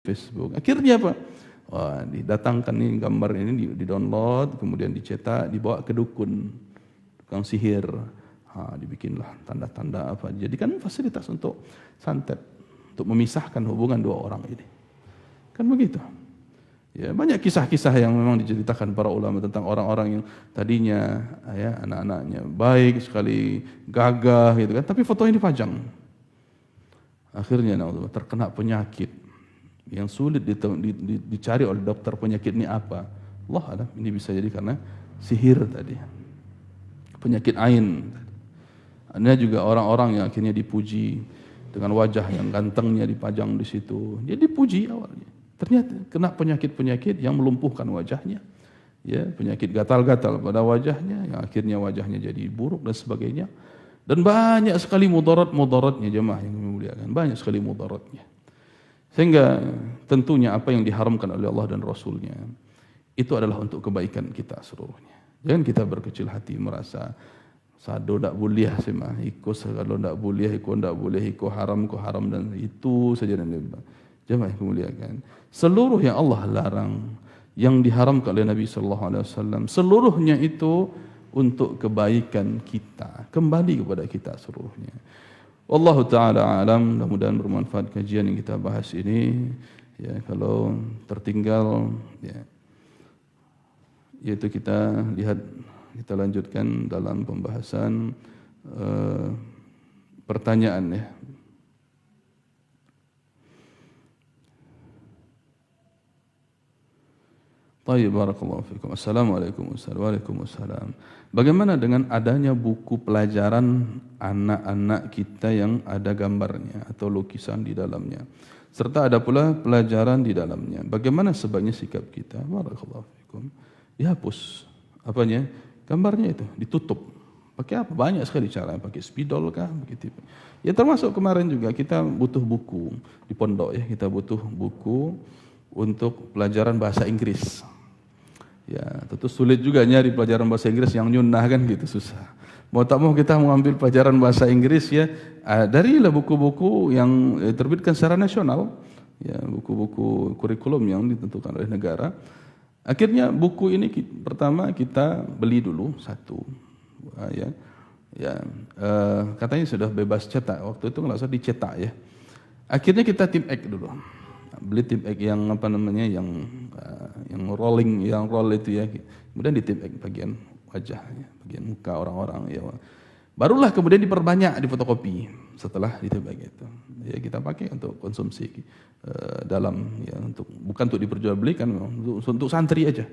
Facebook. Akhirnya apa? Wah, didatangkan nih gambar ini, di-download, kemudian dicetak, dibawa ke dukun, tukang sihir. Dibikinlah tanda-tanda apa. Jadikan fasilitas untuk santet, untuk memisahkan hubungan dua orang ini. Kan begitu. Ya, banyak kisah-kisah yang memang diceritakan para ulama tentang orang-orang yang tadinya ya anak-anaknya baik sekali, gagah gitu kan, tapi foto ini dipajang. Akhirnya terkena penyakit yang sulit dicari oleh dokter. Penyakit ini apa? Allah alam, ini bisa jadi karena sihir tadi. Penyakit ain. Ada juga orang-orang yang akhirnya dipuji dengan wajah yang gantengnya dipajang di situ. Dia dipuji awalnya. Ternyata kena penyakit-penyakit yang melumpuhkan wajahnya. Ya, penyakit gatal-gatal pada wajahnya yang akhirnya wajahnya jadi buruk dan sebagainya. Dan banyak sekali mudarat-mudaratnya jemaah yang memuliakan. Banyak sekali mudaratnya. Sehingga tentunya apa yang diharamkan oleh Allah dan Rasulnya itu adalah untuk kebaikan kita seluruhnya. Jangan kita berkecil hati merasa sado tak boleh semua, ikut kalau tak boleh, ikut haram dan itu saja dan lebih. Jemaah yang memuliakan. Seluruh yang Allah larang, yang diharamkan oleh Nabi sallallahu alaihi wasallam, seluruhnya itu untuk kebaikan kita, kembali kepada kita seluruhnya. Wallahu taala alam, mudah-mudahan bermanfaat kajian yang kita bahas ini. Ya, kalau tertinggal ya yaitu kita lanjutkan dalam pembahasan pertanyaan ya. Baik, barakallahu fikum. Assalamualaikum warahmatullahi wabarakatuh. Bagaimana dengan adanya buku pelajaran anak-anak kita yang ada gambarnya atau lukisan di dalamnya, serta ada pula pelajaran di dalamnya? Bagaimana sebaiknya sikap kita? Barakallahu fikum. Dihapus apanya? Gambarnya itu ditutup. Pakai apa? Banyak sekali cara. Pakai spidol kah? Begitu. Ya, termasuk kemarin juga kita butuh buku di pondok ya. Kita butuh buku untuk pelajaran bahasa Inggris. Ya, tentu sulit juga nyari pelajaran bahasa Inggris yang nyunnah kan gitu, susah. Mau tak mau kita mengambil pelajaran bahasa Inggris ya, darilah buku-buku yang terbitkan secara nasional, ya, buku-buku kurikulum yang ditentukan oleh negara. Akhirnya buku ini pertama kita beli dulu satu, katanya sudah bebas cetak, waktu itu nggak usah dicetak ya. Akhirnya kita tim X dulu. Beli tip X yang apa namanya yang rolling, yang roll itu ya. Kemudian di tip X bagian wajahnya, bagian muka orang-orang ya. Barulah kemudian diperbanyak di fotokopi setelah di tip X itu. Ya, kita pakai untuk konsumsi dalam ya, bukan untuk diperjualbelikan, untuk santri aja.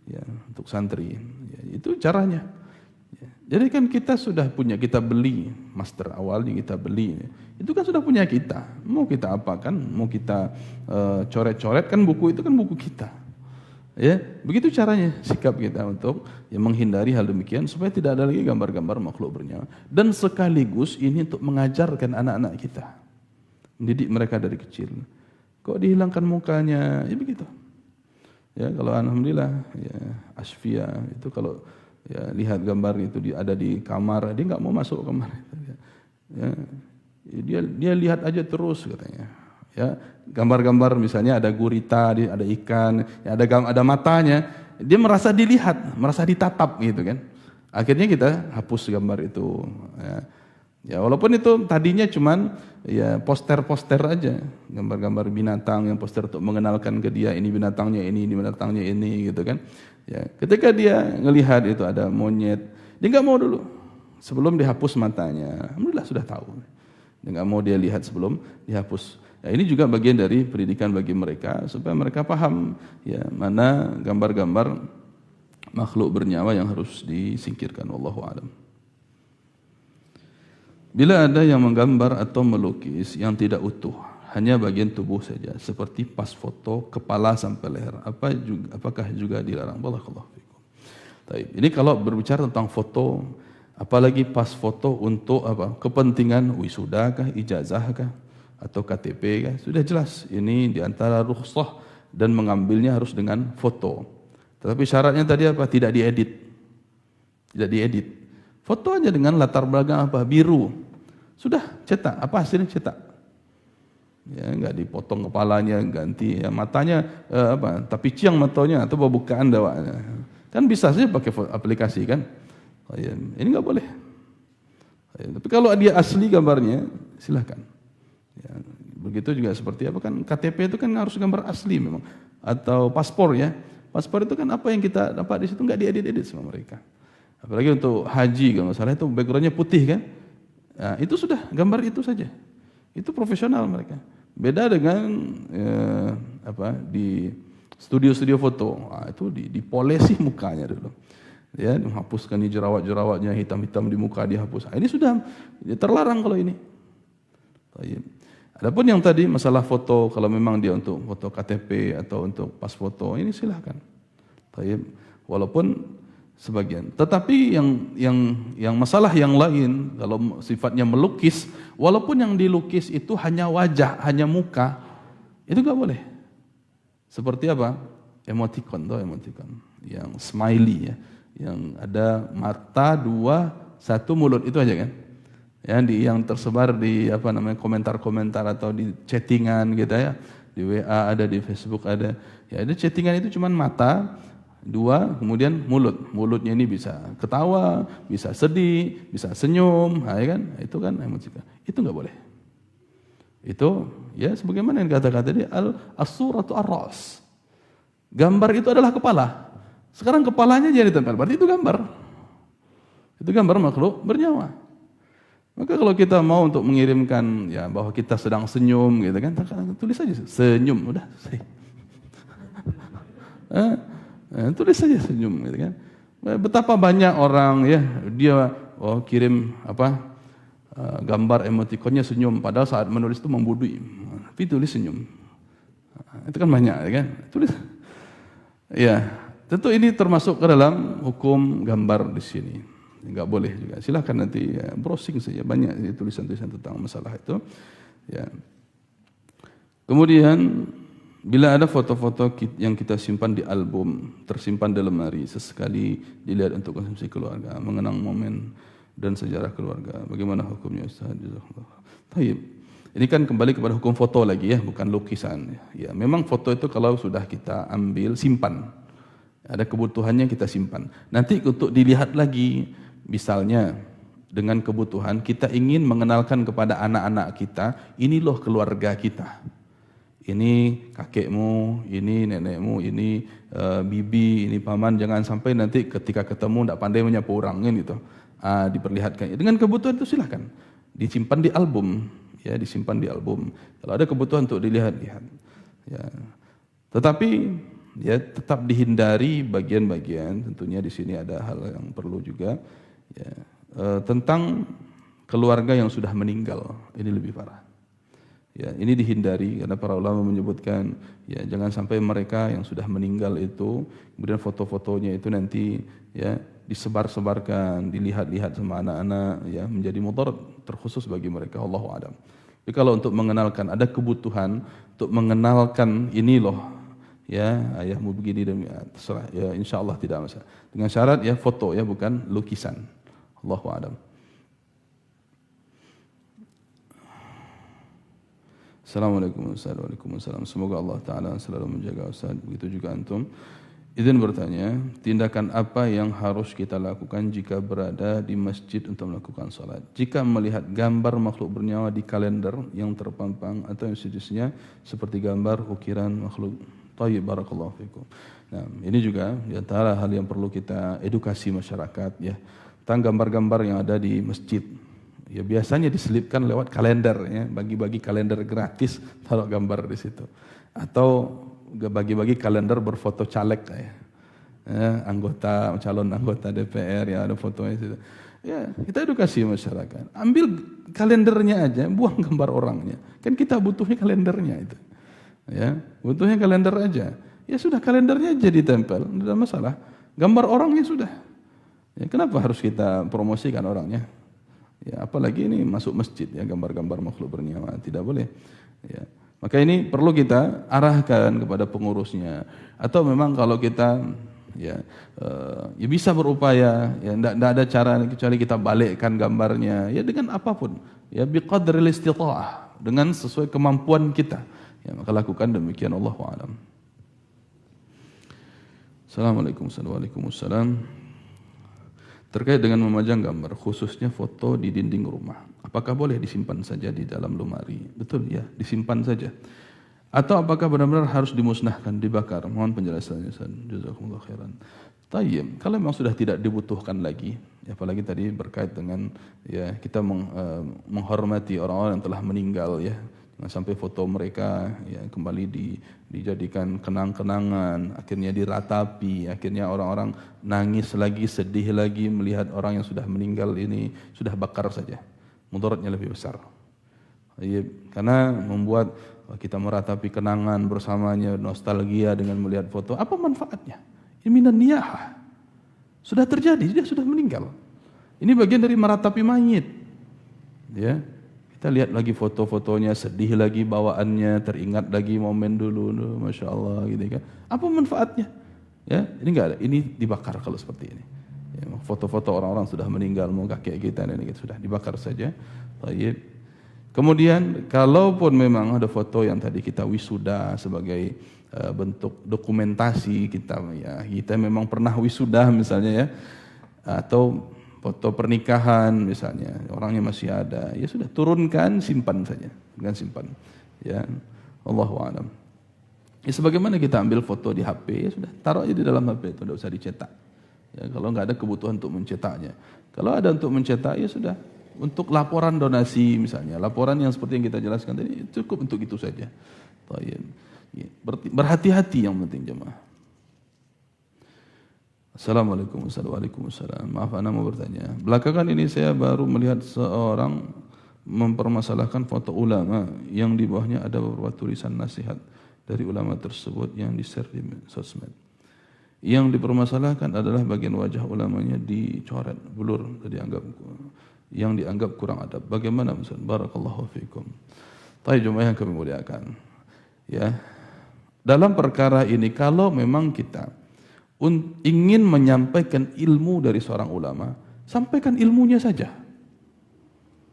Ya, untuk santri. Ya, itu caranya. Jadi kan kita sudah punya, kita beli master awalnya kita beli, itu kan sudah punya kita. Mau kita apakan, mau kita coret-coret kan buku itu kan buku kita. Ya, begitu caranya sikap kita untuk ya, menghindari hal demikian supaya tidak ada lagi gambar-gambar makhluk bernyawa. Dan sekaligus ini untuk mengajarkan anak-anak kita, mendidik mereka dari kecil. Kok dihilangkan mukanya? Ya begitu. Ya, kalau alhamdulillah ya Asfia itu kalau ya lihat gambar itu ada di kamar, dia nggak mau masuk kamar. Ya, dia lihat aja terus katanya. Ya, gambar-gambar misalnya ada gurita, ada ikan, ya ada matanya, dia merasa dilihat, merasa ditatap gitu kan. Akhirnya kita hapus gambar itu. Ya walaupun itu tadinya cuman ya poster-poster aja, gambar-gambar binatang yang poster untuk mengenalkan ke dia ini binatangnya ini binatangnya ini gitu kan. Ya, ketika dia ngelihat itu ada monyet, dia nggak mau dulu sebelum dihapus matanya. Alhamdulillah sudah tahu. Dia nggak mau dia lihat sebelum dihapus. Ya, ini juga bagian dari pendidikan bagi mereka supaya mereka paham ya mana gambar-gambar makhluk bernyawa yang harus disingkirkan. Wallahu a'lam. Bila ada yang menggambar atau melukis yang tidak utuh, hanya bagian tubuh saja, seperti pas foto kepala sampai leher, apakah juga dilarang? Barakallahu fikum. Baik, ini kalau berbicara tentang foto, apalagi pas foto untuk apa? Kepentingan wisuda kah, ijazah kah, atau KTP kah? Sudah jelas ini diantara rukhsah dan mengambilnya harus dengan foto. Tetapi syaratnya tadi apa? Tidak diedit. Tidak diedit. Foto aja dengan latar belakang apa? Biru. Sudah cetak. Apa hasilnya cetak? Ya, enggak dipotong kepalanya, ganti ya matanya tapi ciang matanya atau bukaan dawanya. Kan bisa saja pakai aplikasi kan. Ya, ini enggak boleh. Ya, tapi kalau dia asli gambarnya silahkan. Ya, begitu juga seperti apa kan KTP itu kan harus gambar asli memang atau paspor ya. Paspor itu kan apa yang kita dapat di situ enggak diedit-edit sama mereka. Apalagi untuk haji kalau nggak salah itu backgroundnya putih kan. Nah, itu sudah gambar itu saja. Itu profesional mereka. Beda dengan di studio-studio foto. Nah, itu dipolesi mukanya dulu. Ya, menghapuskan jerawat-jerawatnya hitam-hitam di muka dihapus. Nah, ini sudah terlarang kalau ini. Adapun yang tadi masalah foto, kalau memang dia untuk foto KTP atau untuk pas foto, ini silahkan. Walaupun sebagian. Tetapi yang masalah yang lain, kalau sifatnya melukis, walaupun yang dilukis itu hanya wajah, hanya muka, itu enggak boleh. Seperti apa? Emoticon, emoticon. Yang smiley ya. Yang ada mata, 2, 1 mulut, itu aja kan. Ya, yang tersebar di komentar-komentar atau di chattingan gitu ya. Di WA ada, di Facebook ada. Ya, ada chattingan itu cuman mata, 2, kemudian mulut. Mulutnya ini bisa ketawa, bisa sedih, bisa senyum, ya kan? Itu kan emoticon. Itu enggak boleh. Itu ya sebagaimana yang kata-kata tadi as-suratu ar-ras. Gambar itu adalah kepala. Sekarang kepalanya jadi ditempel, berarti itu gambar. Itu gambar makhluk bernyawa. Maka kalau kita mau untuk mengirimkan ya bahwa kita sedang senyum gitu kan, tulis saja senyum, udah selesai. Tulis saja senyum gitu kan. Betapa banyak orang ya dia kirim gambar emotikonnya senyum padahal saat menulis itu membudui. Tapi tulis senyum. Itu kan banyak ya kan? Tulis. Ya, tentu ini termasuk ke dalam hukum gambar di sini. Enggak boleh juga. Silakan nanti browsing saja, banyak tulisan-tulisan tentang masalah itu. Ya. Kemudian bila ada foto-foto yang kita simpan di album, tersimpan di lemari, sesekali dilihat untuk konsumsi keluarga, mengenang momen dan sejarah keluarga. Bagaimana hukumnya Ustaz? Baik. Ini kan kembali kepada hukum foto lagi ya, bukan lukisan. Ya, memang foto itu kalau sudah kita ambil, simpan. Ada kebutuhannya kita simpan. Nanti untuk dilihat lagi, misalnya dengan kebutuhan kita ingin mengenalkan kepada anak-anak kita, ini loh keluarga kita. Ini kakekmu, ini nenekmu, ini bibi, ini paman. Jangan sampai nanti ketika ketemu tidak pandai menyapa orang kan gitu. Diperlihatkan. Dengan kebutuhan itu silahkan disimpan di album. Ya, disimpan di album. Kalau ada kebutuhan untuk dilihat-lihat. Ya. Tetapi ya tetap dihindari bagian-bagian. Tentunya di sini ada hal yang perlu juga. Ya. Tentang keluarga yang sudah meninggal, ini lebih parah. Ya, ini dihindari karena para ulama menyebutkan ya jangan sampai mereka yang sudah meninggal itu kemudian foto-fotonya itu nanti ya disebar-sebarkan, dilihat-lihat sama anak-anak ya menjadi mudarat terkhusus bagi mereka, Allahu a'lam. Jadi kalau untuk mengenalkan ada kebutuhan untuk mengenalkan ini loh ya ayahmu begini dan ya, terserah ya insyaallah tidak masalah. Dengan syarat ya foto ya bukan lukisan. Allahu a'lam. Assalamualaikum warahmatullahi wabarakatuh. Semoga Allah Ta'ala selalu menjaga Ustaz. Begitu juga antum. Izin bertanya, tindakan apa yang harus kita lakukan jika berada di masjid untuk melakukan salat? Jika melihat gambar makhluk bernyawa di kalender yang terpampang atau yang sejenisnya seperti gambar ukiran makhluk. Thayyib, barakallahu fikum. Nah, ini juga di antara hal yang perlu kita edukasi masyarakat ya. Tentang gambar-gambar yang ada di masjid. Ya biasanya diselipkan lewat kalender ya, bagi-bagi kalender gratis taruh gambar di situ. Atau bagi-bagi kalender berfoto caleg ya, calon anggota DPR ya ada fotonya situ. Ya, kita edukasi masyarakat. Ambil kalendernya aja, buang gambar orangnya. Kan kita butuhnya kalendernya itu. Ya, butuhnya kalender aja. Ya sudah kalendernya aja ditempel, tidak ada masalah. Gambar orangnya sudah. Ya, kenapa harus kita promosikan orangnya? Ya, apalagi ini masuk masjid ya gambar-gambar makhluk bernyawa, tidak boleh. Ya. Maka ini perlu kita arahkan kepada pengurusnya. Atau memang kalau kita ya bisa berupaya, ya tidak ada cara kecuali kita balikkan gambarnya, ya dengan apapun, ya biqadril istita'ah, dengan sesuai kemampuan kita. Ya, maka lakukan demikian. Allahu a'lam. Assalamualaikum warahmatullahi wabarakatuh. Terkait dengan memajang gambar, khususnya foto di dinding rumah, apakah boleh disimpan saja di dalam lemari? Betul ya, disimpan saja. Atau apakah benar-benar harus dimusnahkan, dibakar? Mohon penjelasannya. Jazakumullah khairan. Tayyib, kalau memang sudah tidak dibutuhkan lagi, apalagi tadi berkait dengan ya kita menghormati orang-orang yang telah meninggal ya. Jangan sampai foto mereka ya kembali dijadikan kenang-kenangan, akhirnya diratapi, akhirnya orang-orang nangis lagi, sedih lagi melihat orang yang sudah meninggal ini, sudah bakar saja. Mudaratnya lebih besar. Karena membuat kita meratapi kenangan bersamanya, nostalgia dengan melihat foto, apa manfaatnya? Ini minan niyahah. Sudah terjadi, dia sudah meninggal. Ini bagian dari meratapi mayit. Ya. Kita lihat lagi foto-fotonya, sedih lagi bawaannya, teringat lagi momen dulu, Masya Allah gitu kan. Apa manfaatnya? Ya, ini enggak ada, ini dibakar kalau seperti ini. Ya, foto-foto orang-orang sudah meninggal, mau kakek kita ini sudah dibakar saja. Baik. Kemudian, kalaupun memang ada foto yang tadi kita wisuda sebagai bentuk dokumentasi kita, ya kita memang pernah wisuda misalnya ya, atau foto pernikahan misalnya, orangnya masih ada, ya sudah turunkan, simpan saja, dengan simpan. Ya, Allahu a'lam. Ya sebagaimana kita ambil foto di HP, ya sudah taruh aja di dalam HP itu, tidak usah dicetak. Ya kalau nggak ada kebutuhan untuk mencetaknya. Kalau ada untuk mencetak, ya sudah. Untuk laporan donasi misalnya, laporan yang seperti yang kita jelaskan tadi cukup untuk itu saja. Ya, berhati-hati yang penting jemaah. Assalamualaikum warahmatullahi wabarakatuh. Maaf, ana mau bertanya. Belakangan ini saya baru melihat seorang mempermasalahkan foto ulama yang di bawahnya ada beberapa tulisan nasihat dari ulama tersebut yang di-share di sosmed. Yang dipermasalahkan adalah bagian wajah ulamanya dicoret, blur, yang dianggap kurang adab. Bagaimana Ustaz? Barakallahu fiikum. Baik jemaah yang kami muliakan. Ya. Dalam perkara ini kalau memang kita ingin menyampaikan ilmu dari seorang ulama, sampaikan ilmunya saja.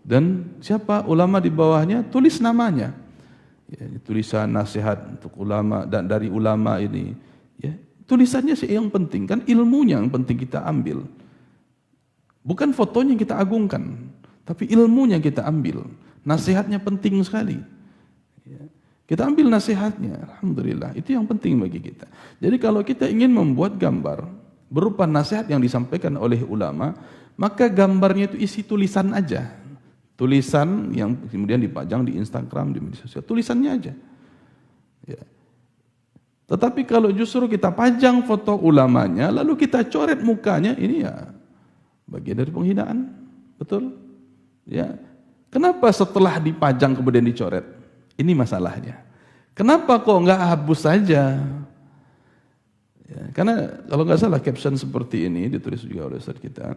Dan siapa ulama di bawahnya, tulis namanya. Ya, tulisan nasihat untuk ulama dan dari ulama ini. Ya, tulisannya sih yang penting, kan ilmunya yang penting kita ambil. Bukan fotonya yang kita agungkan, tapi ilmunya yang kita ambil. Nasihatnya penting sekali. Ya. Kita ambil nasihatnya, alhamdulillah, itu yang penting bagi kita. Jadi kalau kita ingin membuat gambar berupa nasihat yang disampaikan oleh ulama, maka gambarnya itu isi tulisan aja. Tulisan yang kemudian dipajang di Instagram, di media sosial, tulisannya aja. Ya. Tetapi kalau justru kita pajang foto ulamanya, lalu kita coret mukanya, ini ya bagian dari penghinaan, betul? Ya. Kenapa setelah dipajang kemudian dicoret? Ini masalahnya. Kenapa kok enggak hapus saja? Ya, karena kalau enggak salah caption seperti ini ditulis juga oleh Ustaz kita.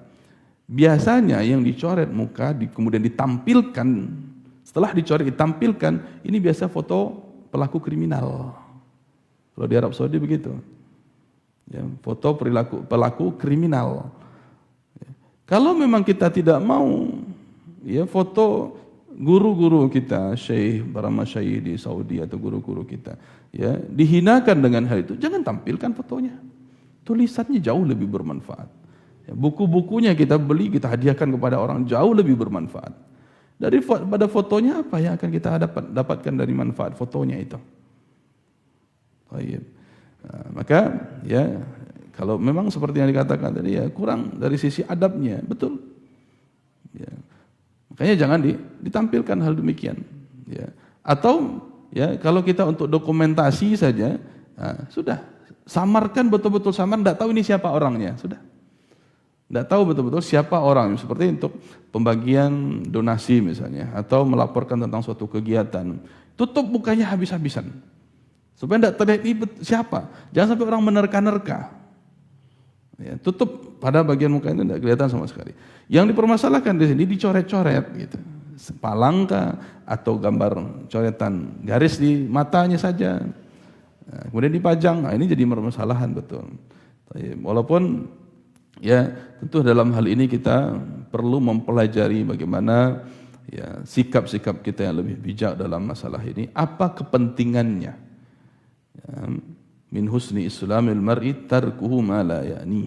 Biasanya yang dicoret muka kemudian ditampilkan, setelah dicoret ditampilkan, ini biasa foto pelaku kriminal. Kalau di Arab Saudi begitu. Ya, foto pelaku kriminal. Ya. Kalau memang kita tidak mau ya foto guru-guru kita, syekh, para masyayikh di Saudi atau guru-guru kita, ya, dihinakan dengan hal itu, jangan tampilkan fotonya. Tulisannya jauh lebih bermanfaat. Ya, buku-bukunya kita beli, kita hadiahkan kepada orang, jauh lebih bermanfaat. Pada fotonya apa yang akan kita dapatkan dari manfaat fotonya itu? Baik. Nah, maka ya kalau memang seperti yang dikatakan tadi ya kurang dari sisi adabnya, betul. Ya. Makanya jangan ditampilkan hal demikian. Ya. Atau ya kalau kita untuk dokumentasi saja, nah, sudah samarkan betul-betul samar, tidak tahu ini siapa orangnya, sudah. Tidak tahu betul-betul siapa orang, seperti untuk pembagian donasi misalnya, atau melaporkan tentang suatu kegiatan, tutup mukanya habis-habisan, supaya tidak terlihat ini siapa. Jangan sampai orang menerka-nerka. Ya, tutup pada bagian muka itu tidak kelihatan sama sekali. Yang dipermasalahkan di sini dicoret-coret gitu. Palangka atau gambar coretan garis di matanya saja. Nah, kemudian dipajang. Nah, ini jadi permasalahan betul. Walaupun ya tentu dalam hal ini kita perlu mempelajari bagaimana ya sikap-sikap kita yang lebih bijak dalam masalah ini. Apa kepentingannya? Ya, min husni islamil mar'i tarkuhu ma la ya'ni.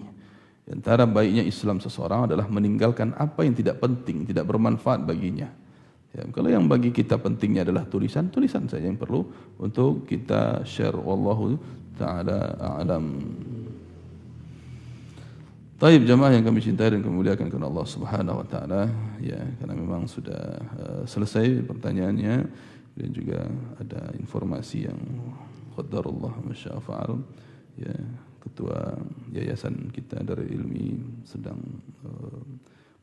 Di antara baiknya Islam seseorang adalah meninggalkan apa yang tidak penting, tidak bermanfaat baginya. Ya, kalau yang bagi kita pentingnya adalah tulisan, tulisan saja yang perlu untuk kita share. Wallahu ta'ala a'lam. Taib jamaah yang kami cintai dan kami muliakan karena Allah Subhanahu wa taala, ya, karena memang sudah selesai pertanyaannya dan juga ada informasi yang qadarullah masya fa'al, ya, ketua yayasan kita dari Ilmi sedang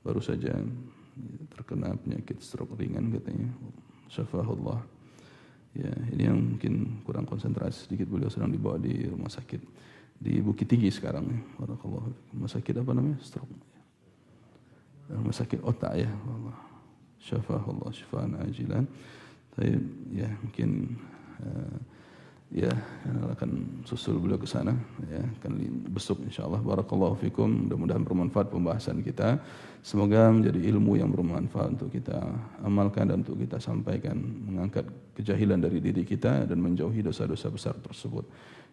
baru saja terkena penyakit stroke ringan katanya, syafahullah. Ya, ini yang mungkin kurang konsentrasi sedikit, beliau sedang dibawa di rumah sakit di Bukit Tinggi sekarang, ya. Barakallahu fikum. Rumah sakit apa namanya? Stroke. Rumah sakit otak, ya. Allah. Syafahullah syifaan ajilan. Tapi ya mungkin ya akan susul beliau ke sana, ya, akan besok insyaallah. Barakallahu fikum. Mudah-mudahan bermanfaat pembahasan kita. Semoga menjadi ilmu yang bermanfaat untuk kita amalkan dan untuk kita sampaikan, mengangkat kejahilan dari diri kita dan menjauhi dosa-dosa besar tersebut.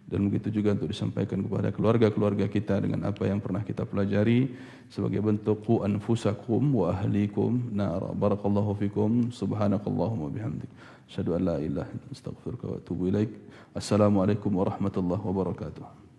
Dan begitu juga untuk disampaikan kepada keluarga-keluarga kita dengan apa yang pernah kita pelajari sebagai bentuk qu anfusakum wa ahlikum nar. Barakallahu fikum. Subhanakallahumma bihamdik. Asyhadu an la ilaha illa anta astaghfiruka wa atubu ilaik. Assalamualaikum warahmatullahi wabarakatuh.